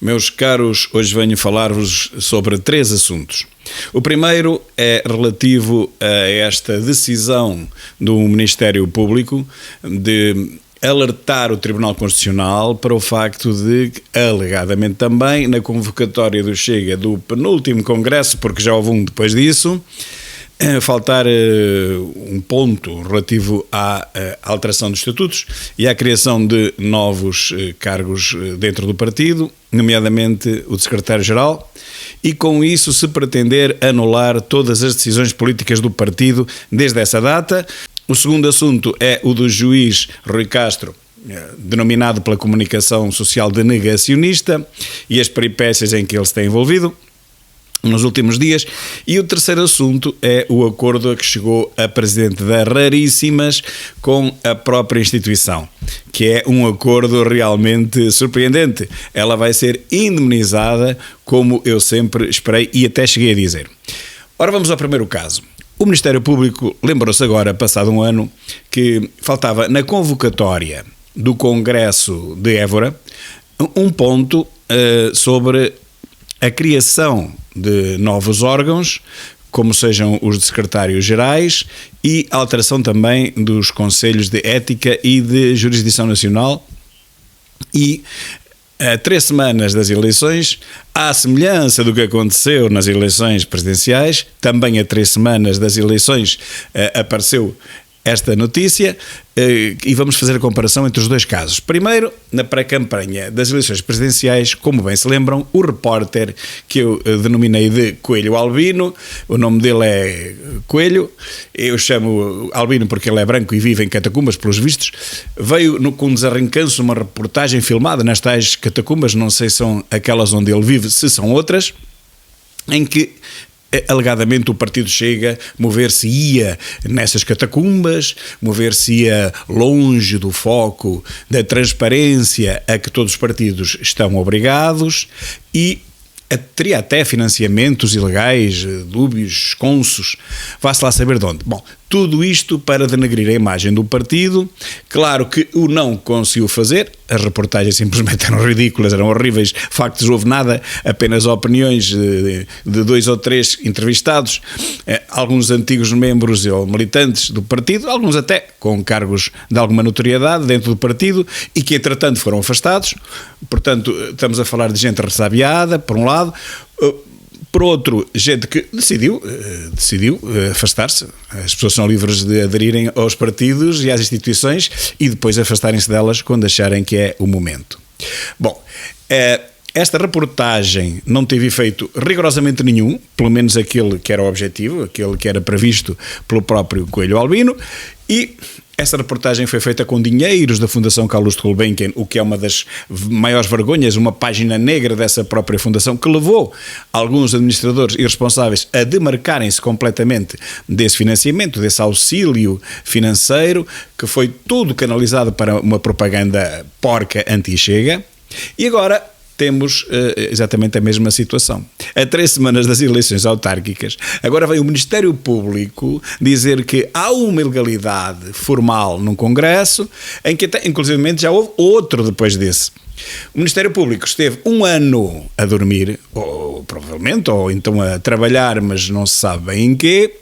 Meus caros, hoje venho falar-vos sobre 3 assuntos. O primeiro é relativo a esta decisão do Ministério Público de alertar o Tribunal Constitucional para o facto de, alegadamente também, na convocatória do Chega do penúltimo Congresso, porque já houve um depois disso, faltar um ponto relativo à alteração dos estatutos e à criação de novos cargos dentro do partido, nomeadamente o de secretário-geral, e com isso se pretender anular todas as decisões políticas do partido desde essa data. O segundo assunto é o do juiz Rui Castro, denominado pela comunicação social de negacionista, e as peripécias em que ele se tem envolvido nos últimos dias. E o terceiro assunto é o acordo a que chegou a Presidente da Raríssimas com a própria instituição, que é um acordo realmente surpreendente. Ela vai ser indemnizada, como eu sempre esperei e até cheguei a dizer. Ora, vamos ao primeiro caso. O Ministério Público lembrou-se agora, passado um ano, que faltava na convocatória do Congresso de Évora um ponto sobre a criação de novos órgãos, como sejam os de secretários-gerais, e a alteração também dos conselhos de ética e de jurisdição nacional. E a 3 semanas das eleições, à semelhança do que aconteceu nas eleições presidenciais, também a 3 semanas das eleições apareceu esta notícia, e vamos fazer a comparação entre os dois casos. Primeiro, na pré-campanha das eleições presidenciais, como bem se lembram, o repórter que eu denominei de Coelho Albino, o nome dele é Coelho, eu chamo Albino porque ele é branco e vive em catacumbas, pelos vistos, veio com um desarrancanço uma reportagem filmada nas tais catacumbas, não sei se são aquelas onde ele vive, se são outras, em que alegadamente o partido Chega mover-se-ia nessas catacumbas, mover-se-ia longe do foco da transparência a que todos os partidos estão obrigados e teria até financiamentos ilegais, dúbios, esconsos, vá-se lá saber de onde. Bom, tudo isto para denegrir a imagem do partido. Claro que o não conseguiu fazer, as reportagens simplesmente eram ridículas, eram horríveis, factos, houve nada, apenas opiniões de 2 ou 3 entrevistados, alguns antigos membros ou militantes do partido, alguns até com cargos de alguma notoriedade dentro do partido e que entretanto foram afastados. Portanto, estamos a falar de gente ressabiada, por um lado, por outro, gente que decidiu afastar-se. As pessoas são livres de aderirem aos partidos e às instituições e depois afastarem-se delas quando acharem que é o momento. Bom, esta reportagem não teve efeito rigorosamente nenhum, pelo menos aquele que era o objetivo, aquele que era previsto pelo próprio Coelho Albino, e essa reportagem foi feita com dinheiros da Fundação Carlos de Gulbenkian, o que é uma das maiores vergonhas, uma página negra dessa própria fundação, que levou alguns administradores e responsáveis a demarcarem-se completamente desse financiamento, desse auxílio financeiro, que foi tudo canalizado para uma propaganda porca anti-Chega. E agora temos exatamente a mesma situação. A 3 semanas das eleições autárquicas, agora vem o Ministério Público dizer que há uma ilegalidade formal num Congresso, em que até, inclusivamente, já houve outro depois desse. O Ministério Público esteve um ano a dormir, ou provavelmente, ou então a trabalhar, mas não se sabe bem em quê,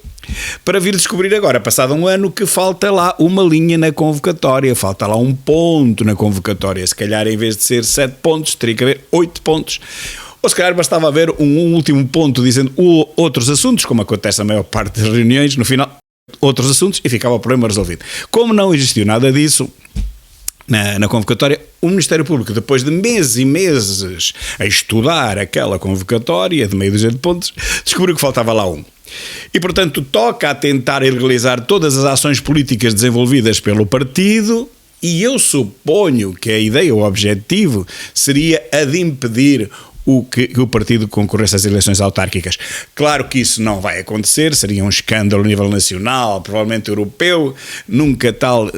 para vir descobrir agora, passado um ano, que falta lá uma linha na convocatória, falta lá um ponto na convocatória. Se calhar, em vez de ser 7 pontos, teria que haver 8 pontos. Ou se calhar bastava haver um último ponto dizendo outros assuntos, como acontece na maior parte das reuniões, no final, outros assuntos, e ficava o problema resolvido. Como não existiu nada disso na convocatória, o Ministério Público, depois de meses e meses a estudar aquela convocatória de meia dúzia de pontos, descobriu que faltava lá um. E, portanto, toca a tentar ilegalizar todas as ações políticas desenvolvidas pelo partido, e eu suponho que a ideia, o objetivo, seria a de impedir que o partido concorresse às eleições autárquicas. Claro que isso não vai acontecer, seria um escândalo a nível nacional, provavelmente europeu, nunca tal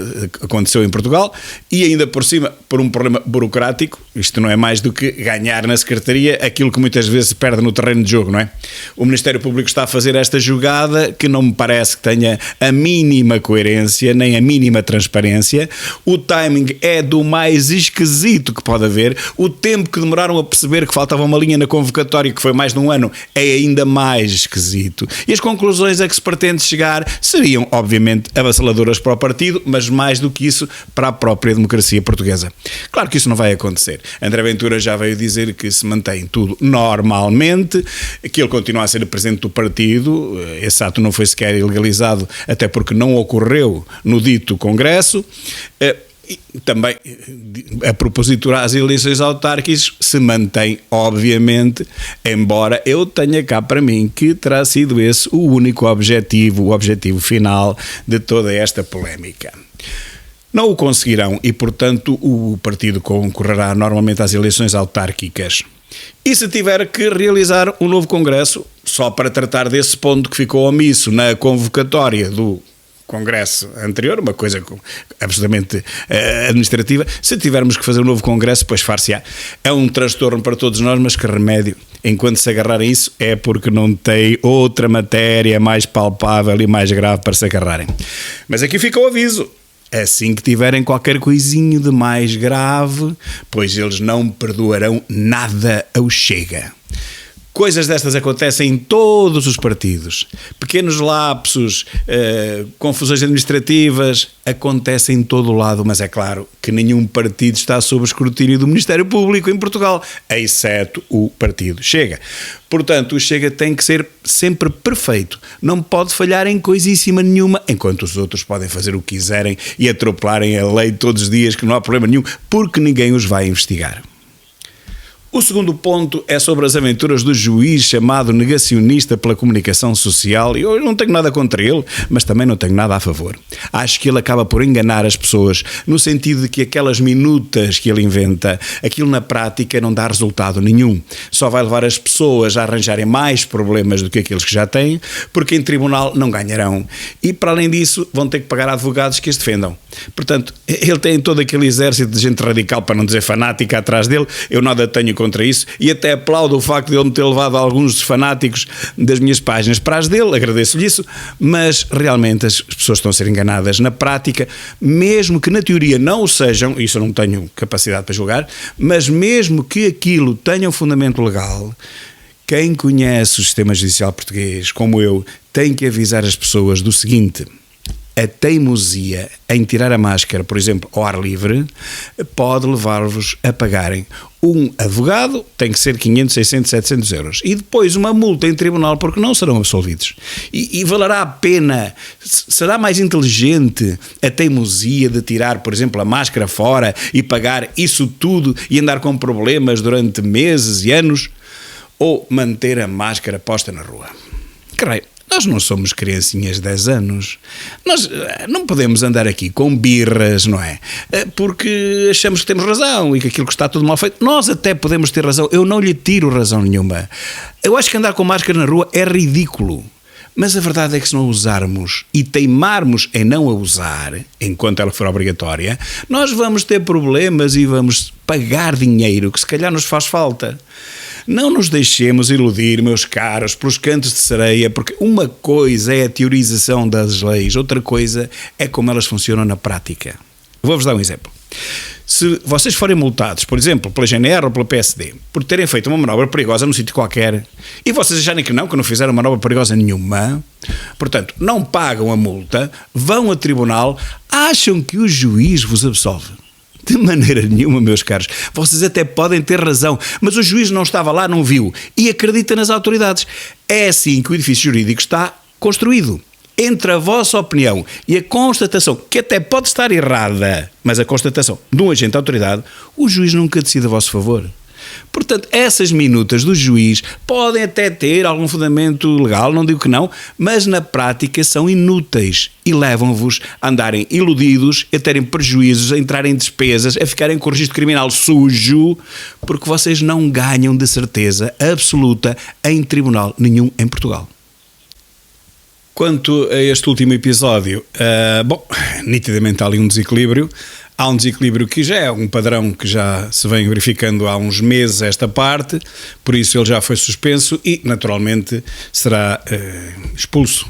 aconteceu em Portugal, e ainda por cima, por um problema burocrático, isto não é mais do que ganhar na secretaria aquilo que muitas vezes se perde no terreno de jogo, não é? O Ministério Público está a fazer esta jogada que não me parece que tenha a mínima coerência, nem a mínima transparência. O timing é do mais esquisito que pode haver. O tempo que demoraram a perceber que faltava uma linha na convocatória, que foi mais de um ano, é ainda mais esquisito. E as conclusões a que se pretende chegar seriam, obviamente, avassaladoras para o partido, mas mais do que isso, para a própria democracia portuguesa. Claro que isso não vai acontecer. André Ventura já veio dizer que se mantém tudo normalmente, que ele continua a ser presidente do partido. Esse ato não foi sequer ilegalizado, até porque não ocorreu no dito Congresso. E também, a propósito das eleições autárquicas, se mantém, obviamente, embora eu tenha cá para mim que terá sido esse o único objetivo, o objetivo final de toda esta polémica. Não o conseguirão e, portanto, o partido concorrerá normalmente às eleições autárquicas. E se tiver que realizar um novo congresso, só para tratar desse ponto que ficou omisso na convocatória do Congresso anterior, uma coisa absolutamente administrativa, se tivermos que fazer um novo Congresso, pois far-se-á. É um transtorno para todos nós, mas que remédio. Enquanto se agarrarem a isso, é porque não tem outra matéria mais palpável e mais grave para se agarrarem. Mas aqui fica o aviso. Assim que tiverem qualquer coisinho de mais grave, pois eles não perdoarão nada ao Chega. Coisas destas acontecem em todos os partidos. Pequenos lapsos, confusões administrativas, acontecem em todo o lado, mas é claro que nenhum partido está sob o escrutínio do Ministério Público em Portugal, exceto o partido Chega. Portanto, o Chega tem que ser sempre perfeito, não pode falhar em coisíssima nenhuma, enquanto os outros podem fazer o que quiserem e atropelarem a lei todos os dias, que não há problema nenhum, porque ninguém os vai investigar. O segundo ponto é sobre as aventuras do juiz chamado negacionista pela comunicação social, e eu não tenho nada contra ele, mas também não tenho nada a favor. Acho que ele acaba por enganar as pessoas, no sentido de que aquelas minutas que ele inventa, aquilo na prática não dá resultado nenhum. Só vai levar as pessoas a arranjarem mais problemas do que aqueles que já têm, porque em tribunal não ganharão. E para além disso, vão ter que pagar advogados que os defendam. Portanto, ele tem todo aquele exército de gente radical, para não dizer fanática, atrás dele. Eu nada tenho contra isso e até aplaudo o facto de ele me ter levado alguns dos fanáticos das minhas páginas para as dele, agradeço-lhe isso, mas realmente as pessoas estão a ser enganadas na prática, mesmo que na teoria não o sejam, isso eu não tenho capacidade para julgar, mas mesmo que aquilo tenha um fundamento legal. Quem conhece o sistema judicial português, como eu, tem que avisar as pessoas do seguinte: a teimosia em tirar a máscara, por exemplo, ao ar livre, pode levar-vos a pagarem um advogado, tem que ser 500, 600, 700 euros, e depois uma multa em tribunal, porque não serão absolvidos. E valerá a pena, será mais inteligente a teimosia de tirar, por exemplo, a máscara fora e pagar isso tudo e andar com problemas durante meses e anos, ou manter a máscara posta na rua? Creio. Nós não somos criancinhas de 10 anos. Nós não podemos andar aqui com birras, não é? Porque achamos que temos razão e que aquilo que está tudo mal feito. Nós até podemos ter razão. Eu não lhe tiro razão nenhuma. Eu acho que andar com máscara na rua é ridículo. Mas a verdade é que se não usarmos e teimarmos em não a usar, enquanto ela for obrigatória, nós vamos ter problemas e vamos pagar dinheiro que se calhar nos faz falta. Não nos deixemos iludir, meus caros, pelos cantos de sereia, porque uma coisa é a teorização das leis, outra coisa é como elas funcionam na prática. Vou-vos dar um exemplo. Se vocês forem multados, por exemplo, pela GNR ou pela PSD, por terem feito uma manobra perigosa num sítio qualquer, e vocês acharem que não fizeram manobra perigosa nenhuma, portanto, não pagam a multa, vão a tribunal, acham que o juiz vos absolve. De maneira nenhuma, meus caros. Vocês até podem ter razão, mas o juiz não estava lá, não viu, e acredita nas autoridades. É assim que o edifício jurídico está construído. Entre a vossa opinião e a constatação, que até pode estar errada, mas a constatação de um agente da autoridade, o juiz nunca decide a vosso favor. Portanto, essas minutas do juiz podem até ter algum fundamento legal, não digo que não, mas na prática são inúteis e levam-vos a andarem iludidos, a terem prejuízos, a entrarem em despesas, a ficarem com o registro criminal sujo, porque vocês não ganham de certeza absoluta em tribunal nenhum em Portugal. Quanto a este último episódio, nitidamente há ali um desequilíbrio. Há um desequilíbrio que já é um padrão que já se vem verificando há uns meses esta parte, por isso ele já foi suspenso e, naturalmente, será expulso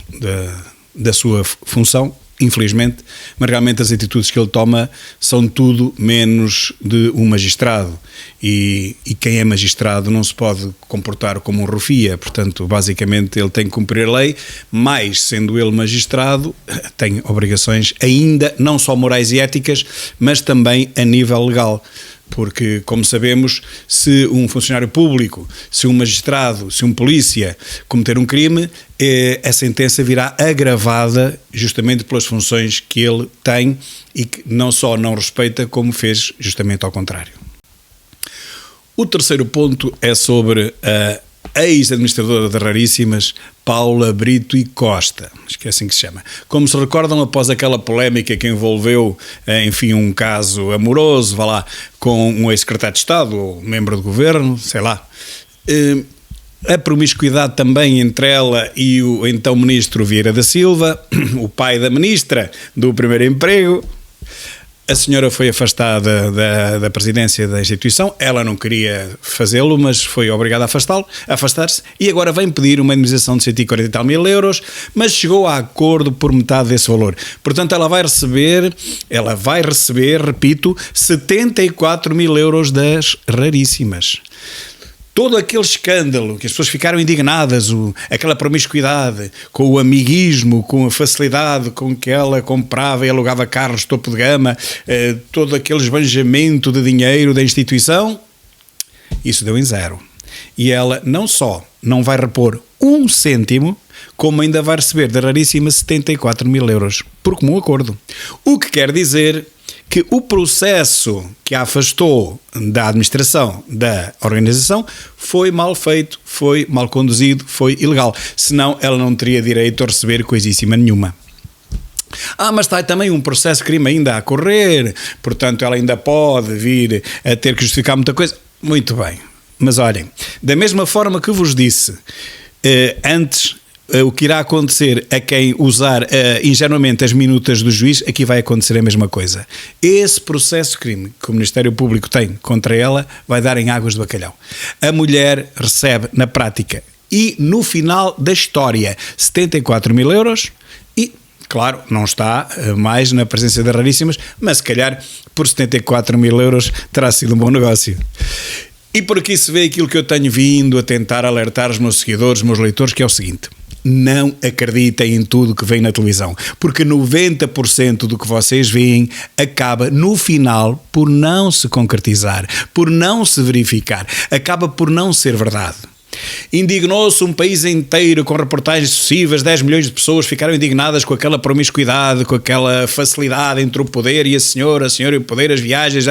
da sua função, infelizmente, mas realmente as atitudes que ele toma são tudo menos de um magistrado e quem é magistrado não se pode comportar como um rufia, portanto, basicamente ele tem que cumprir a lei, mas sendo ele magistrado, tem obrigações ainda, não só morais e éticas, mas também a nível legal. Porque, como sabemos, se um funcionário público, se um magistrado, se um polícia cometer um crime, a sentença virá agravada justamente pelas funções que ele tem e que não só não respeita, como fez justamente ao contrário. O terceiro ponto é sobre a ex-administradora de Raríssimas, Paula Brito e Costa, acho que é assim que se chama. Como se recordam, após aquela polémica que envolveu, enfim, um caso amoroso, vá lá, com um ex-secretário de Estado ou membro do governo, sei lá, a promiscuidade também entre ela e o então ministro Vieira da Silva, o pai da ministra do primeiro emprego. A senhora foi afastada da presidência da instituição, ela não queria fazê-lo, mas foi obrigada a afastar-se e agora vem pedir uma indemnização de 140 e tal mil euros, mas chegou a acordo por metade desse valor. Portanto, ela vai receber, repito, 74 mil euros das Raríssimas. Todo aquele escândalo que as pessoas ficaram indignadas, aquela promiscuidade, com o amiguismo, com a facilidade com que ela comprava e alugava carros de topo de gama, todo aquele esbanjamento de dinheiro da instituição, isso deu em zero. E ela não só não vai repor um cêntimo, como ainda vai receber da Raríssima 74 mil euros, por comum acordo. O que quer dizer que o processo que a afastou da administração da organização foi mal feito, foi mal conduzido, foi ilegal. Senão ela não teria direito a receber coisíssima nenhuma. Mas está também um processo de crime ainda a correr, portanto ela ainda pode vir a ter que justificar muita coisa. Muito bem, mas olhem, da mesma forma que vos disse antes, o que irá acontecer a quem usar ingenuamente as minutas do juiz, aqui vai acontecer a mesma coisa. Esse processo de crime que o Ministério Público tem contra ela vai dar em águas de bacalhau. A mulher recebe na prática e no final da história 74 mil euros e, claro, não está mais na presença das Raríssimas, mas se calhar por 74 mil euros terá sido um bom negócio. E por aqui se vê aquilo que eu tenho vindo a tentar alertar os meus seguidores, os meus leitores, que é o seguinte: não acreditem em tudo que vem na televisão, porque 90% do que vocês veem acaba no final por não se concretizar, por não se verificar, acaba por não ser verdade. Indignou-se um país inteiro com reportagens sucessivas, 10 milhões de pessoas ficaram indignadas com aquela promiscuidade, com aquela facilidade entre o poder e a senhora e o poder, as viagens,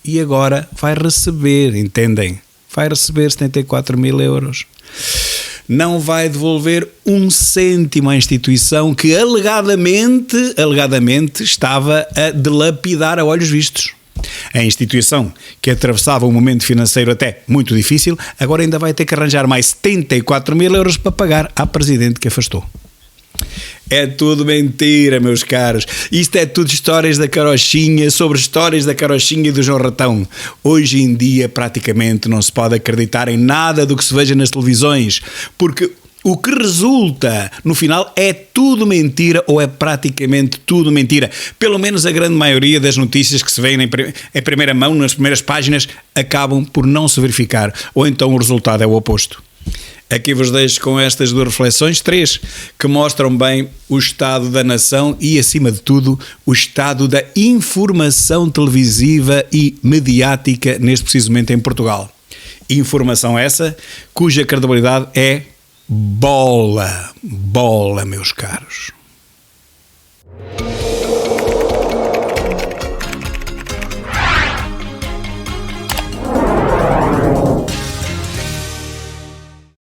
e agora vai receber, entendem? Vai receber 74 mil euros. Não vai devolver um cêntimo à instituição que alegadamente estava a dilapidar a olhos vistos. A instituição que atravessava um momento financeiro até muito difícil, agora ainda vai ter que arranjar mais 74 mil euros para pagar à presidente que afastou. É tudo mentira, meus caros. Isto é tudo histórias da carochinha, sobre histórias da carochinha e do João Ratão. Hoje em dia praticamente não se pode acreditar em nada do que se veja nas televisões, porque o que resulta no final é tudo mentira ou é praticamente tudo mentira. Pelo menos a grande maioria das notícias que se veem em primeira mão, nas primeiras páginas, acabam por não se verificar, ou então o resultado é o oposto. Aqui vos deixo com estas duas reflexões, 3, que mostram bem o estado da nação e, acima de tudo, o estado da informação televisiva e mediática neste preciso momento em Portugal. Informação essa cuja credibilidade é bola, meus caros.